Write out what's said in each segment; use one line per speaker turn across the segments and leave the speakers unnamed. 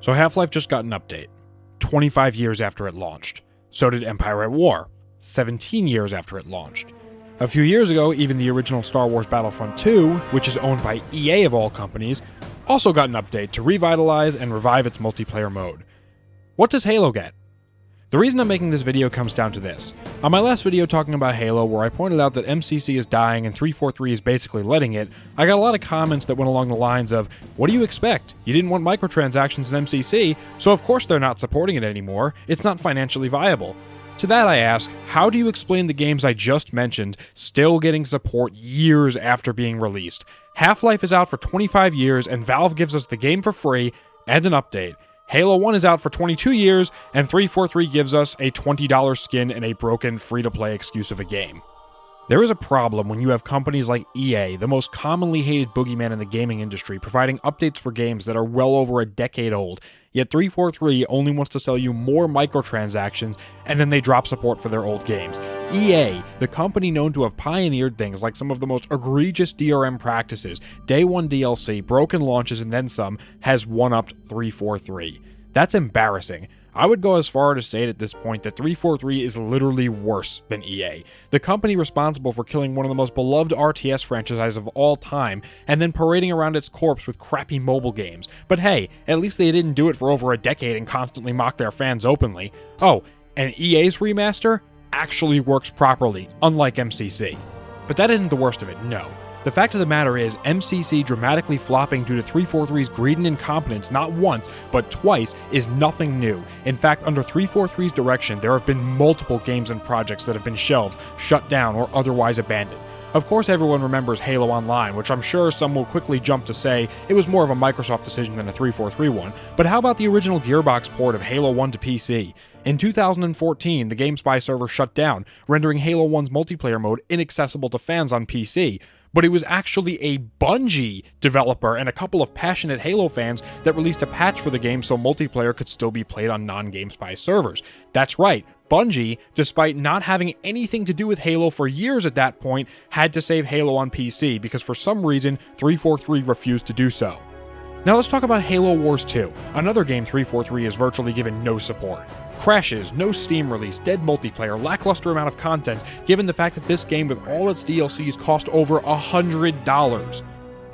So Half-Life just got an update, 25 years after it launched. So did Empire at War, 17 years after it launched. A few years ago, even the original Star Wars Battlefront 2, which is owned by EA of all companies, also got an update to revitalize and revive its multiplayer mode. What does Halo get? The reason I'm making this video comes down to this. On my last video talking about Halo, where I pointed out that MCC is dying and 343 is basically letting it, I got a lot of comments that went along the lines of, what do you expect? You didn't want microtransactions in MCC, so of course they're not supporting it anymore. It's not financially viable. To that I ask, how do you explain the games I just mentioned still getting support years after being released? Half-Life is out for 25 years and Valve gives us the game for free and an update. Halo 1 is out for 22 years, and 343 gives us a $20 skin and a broken free-to-play excuse of a game. There is a problem when you have companies like EA, the most commonly hated boogeyman in the gaming industry, providing updates for games that are well over a decade old, yet 343 only wants to sell you more microtransactions, and then they drop support for their old games. EA, the company known to have pioneered things like some of the most egregious DRM practices, Day 1 DLC, broken launches, and then some, has one-upped 343. That's embarrassing. I would go as far to state at this point that 343 is literally worse than EA, the company responsible for killing one of the most beloved RTS franchises of all time, and then parading around its corpse with crappy mobile games. But hey, at least they didn't do it for over a decade and constantly mock their fans openly. Oh, and EA's remaster actually works properly, unlike MCC. But that isn't the worst of it, no. The fact of the matter is, MCC dramatically flopping due to 343's greed and incompetence not once, but twice, is nothing new. In fact, under 343's direction, there have been multiple games and projects that have been shelved, shut down, or otherwise abandoned. Of course, everyone remembers Halo Online, which I'm sure some will quickly jump to say it was more of a Microsoft decision than a 343 one, but how about the original Gearbox port of Halo 1 to PC? In 2014, the GameSpy server shut down, rendering Halo 1's multiplayer mode inaccessible to fans on PC. But it was actually a Bungie developer and a couple of passionate Halo fans that released a patch for the game so multiplayer could still be played on non-GameSpy servers. That's right, Bungie, despite not having anything to do with Halo for years at that point, had to save Halo on PC because for some reason 343 refused to do so. Now let's talk about Halo Wars 2, another game 343 is virtually given no support. Crashes, no Steam release, dead multiplayer, lackluster amount of content, given the fact that this game with all its DLCs cost over $100.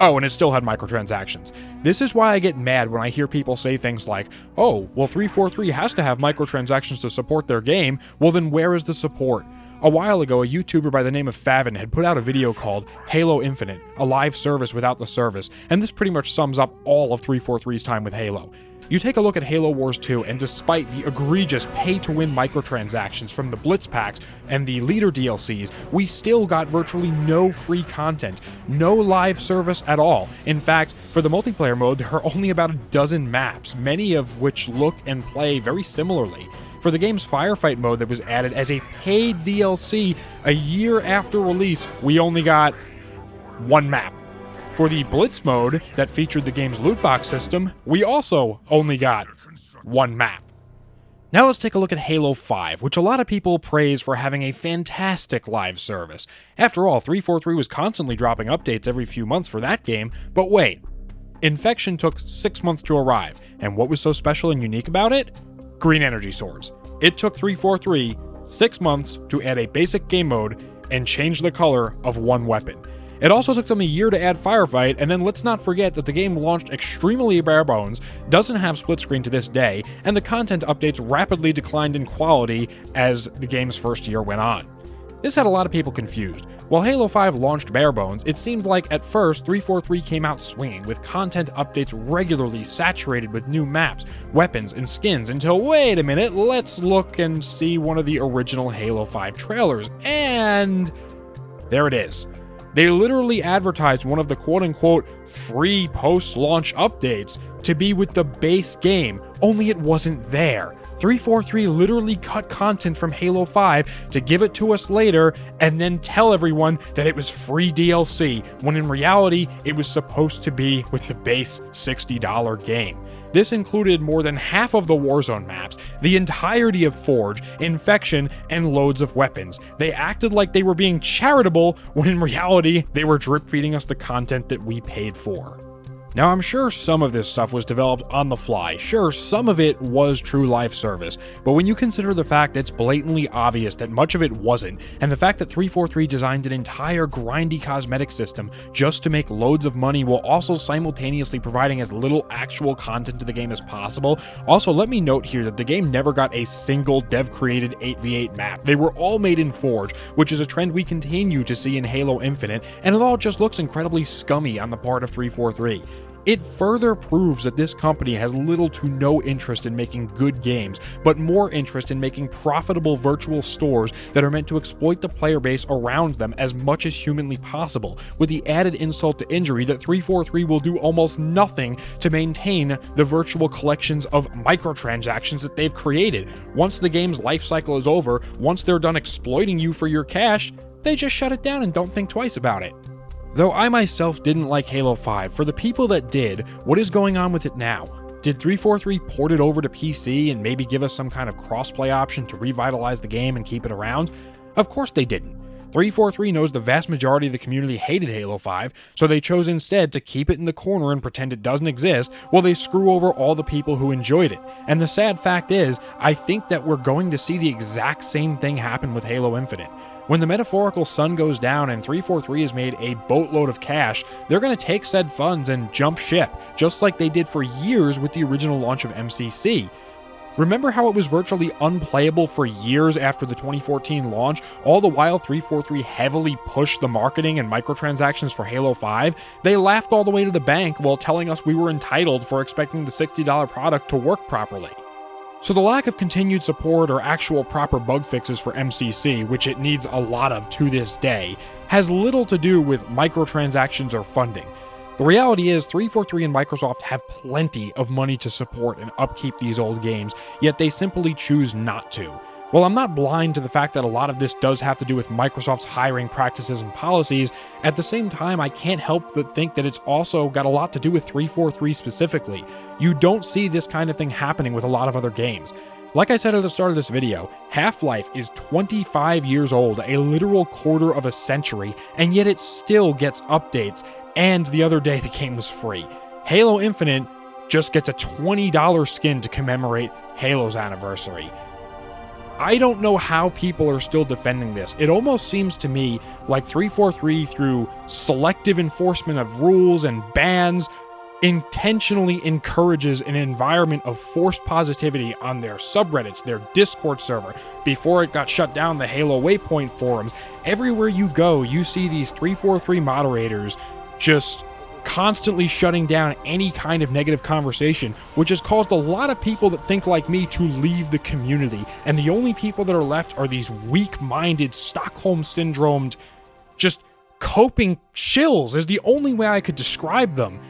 Oh, and it still had microtransactions. This is why I get mad when I hear people say things like, oh, well 343 has to have microtransactions to support their game, well then where is the support? A while ago, a YouTuber by the name of Favin had put out a video called Halo Infinite, a live service without the service, and this pretty much sums up all of 343's time with Halo. You take a look at Halo Wars 2, and despite the egregious pay-to-win microtransactions from the Blitz packs and the Leader DLCs, we still got virtually no free content, no live service at all. In fact, for the multiplayer mode, there are only about a dozen maps, many of which look and play very similarly. For the game's Firefight mode that was added as a paid DLC a year after release, we only got one map. For the Blitz mode that featured the game's loot box system, we also only got one map. Now let's take a look at Halo 5, which a lot of people praise for having a fantastic live service. After all, 343 was constantly dropping updates every few months for that game, but wait. Infection took 6 months to arrive, and what was so special and unique about it? Green energy swords. It took 343 6 months to add a basic game mode and change the color of one weapon. It also took them a year to add Firefight, and then let's not forget that the game launched extremely bare bones, doesn't have split screen to this day, and the content updates rapidly declined in quality as the game's first year went on. This had a lot of people confused. While Halo 5 launched bare bones, it seemed like at first 343 came out swinging, with content updates regularly saturated with new maps, weapons, and skins, until wait a minute, let's look and see one of the original Halo 5 trailers, and there it is. They literally advertised one of the quote-unquote free post-launch updates to be with the base game, only it wasn't there. 343 literally cut content from Halo 5 to give it to us later and then tell everyone that it was free DLC, when in reality, it was supposed to be with the base $60 game. This included more than half of the Warzone maps, the entirety of Forge, Infection, and loads of weapons. They acted like they were being charitable, when in reality, they were drip-feeding us the content that we paid for. Now, I'm sure some of this stuff was developed on the fly. Sure, some of it was true live service, but when you consider the fact that it's blatantly obvious that much of it wasn't, and the fact that 343 designed an entire grindy cosmetic system just to make loads of money while also simultaneously providing as little actual content to the game as possible. Also, let me note here that the game never got a single dev-created 8v8 map. They were all made in Forge, which is a trend we continue to see in Halo Infinite, and it all just looks incredibly scummy on the part of 343. It further proves that this company has little to no interest in making good games, but more interest in making profitable virtual stores that are meant to exploit the player base around them as much as humanly possible, with the added insult to injury that 343 will do almost nothing to maintain the virtual collections of microtransactions that they've created. Once the game's life cycle is over, once they're done exploiting you for your cash, they just shut it down and don't think twice about it. Though I myself didn't like Halo 5, for the people that did, what is going on with it now? Did 343 port it over to PC and maybe give us some kind of crossplay option to revitalize the game and keep it around? Of course they didn't. 343 knows the vast majority of the community hated Halo 5, so they chose instead to keep it in the corner and pretend it doesn't exist while they screw over all the people who enjoyed it. And the sad fact is, I think that we're going to see the exact same thing happen with Halo Infinite. When the metaphorical sun goes down and 343 has made a boatload of cash, they're going to take said funds and jump ship, just like they did for years with the original launch of MCC. Remember how it was virtually unplayable for years after the 2014 launch, all the while 343 heavily pushed the marketing and microtransactions for Halo 5? They laughed all the way to the bank while telling us we were entitled for expecting the $60 product to work properly. So the lack of continued support or actual proper bug fixes for MCC, which it needs a lot of to this day, has little to do with microtransactions or funding. The reality is 343 and Microsoft have plenty of money to support and upkeep these old games, yet they simply choose not to. While I'm not blind to the fact that a lot of this does have to do with Microsoft's hiring practices and policies, at the same time I can't help but think that it's also got a lot to do with 343 specifically. You don't see this kind of thing happening with a lot of other games. Like I said at the start of this video, Half-Life is 25 years old, a literal quarter of a century, and yet it still gets updates, and the other day the game was free. Halo Infinite just gets a $20 skin to commemorate Halo's anniversary. I don't know how people are still defending this. It almost seems to me like 343, through selective enforcement of rules and bans, intentionally encourages an environment of forced positivity on their subreddits, their Discord server. Before it got shut down, the Halo Waypoint forums. Everywhere you go, you see these 343 moderators just constantly shutting down any kind of negative conversation, which has caused a lot of people that think like me to leave the community, and the only people that are left are these weak-minded, Stockholm syndromed, just coping shills is the only way I could describe them,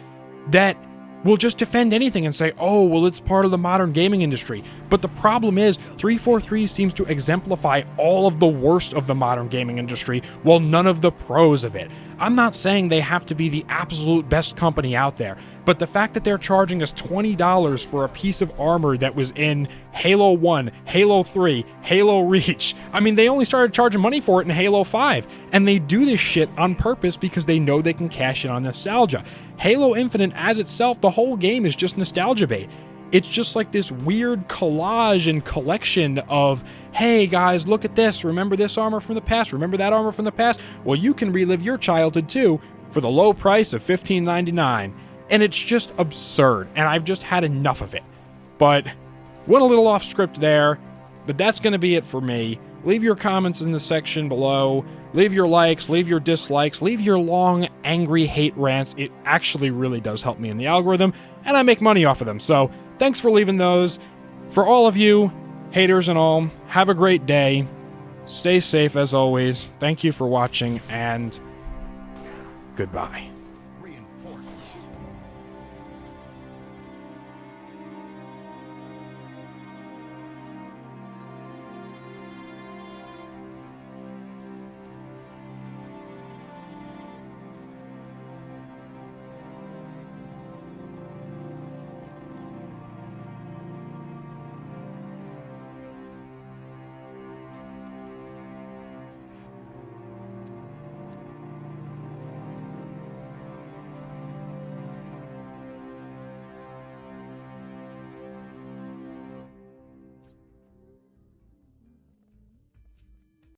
that will just defend anything and say, oh, well, it's part of the modern gaming industry. But the problem is, 343 seems to exemplify all of the worst of the modern gaming industry, while none of the pros of it. I'm not saying they have to be the absolute best company out there, but the fact that they're charging us $20 for a piece of armor that was in Halo 1, Halo 3, Halo Reach. I mean, they only started charging money for it in Halo 5, and they do this shit on purpose because they know they can cash in on nostalgia. Halo Infinite as itself, the whole game is just nostalgia bait. It's just like this weird collage and collection of, hey guys, look at this, remember this armor from the past, remember that armor from the past? Well, you can relive your childhood too for the low price of $15.99. And it's just absurd, and I've just had enough of it. But went a little off script there, but that's going to be it for me. Leave your comments in the section below. Leave your likes, leave your dislikes, leave your long, angry hate rants. It actually really does help me in the algorithm, and I make money off of them. So thanks for leaving those. For all of you, haters and all, have a great day. Stay safe as always. Thank you for watching, and goodbye.